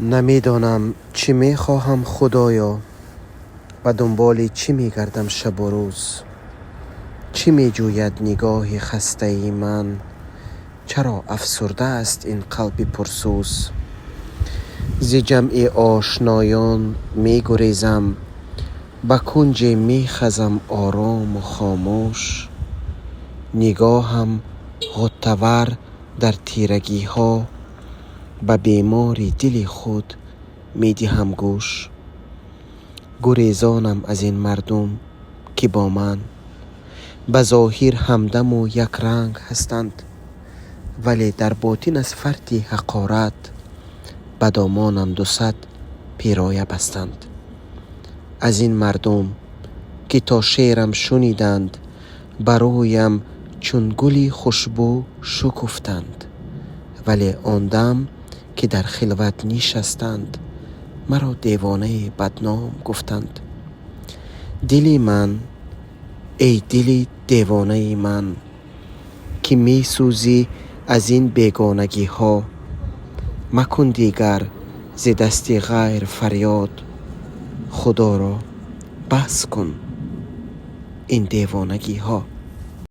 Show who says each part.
Speaker 1: نمیدانم چی میخواهم خدایا، و دنبال چی میگردم شب و روز. چی میجوید نگاه خسته ای من؟ چرا افسرده است این قلب پرسوز؟ ز جمع آشنایان میگریزم، به کنج میخزم آرام و خاموش. نگاهم غوطه‌ور در تیرگی ها، به بیماری دل خود میدهم گوش. گریزانم از این مردم که با من به ظاهر همدم و یک رنگ هستند، ولی در باطن از فرط حقارت به دامانم 200 پیرایه بستند. از این مردم که تا شعرم شنیدند، برایم چون گلی خوشبو شکفتند، ولی آن دم که در خلوت نشستند، مرا دیوانه بدنام گفتند. دلی من، ای دلی دیوانه من، که می سوزی از این بیگانگی ها، مکن دیگر ز دست غیر فریاد. خدا را بس کن این دیوانگی ها.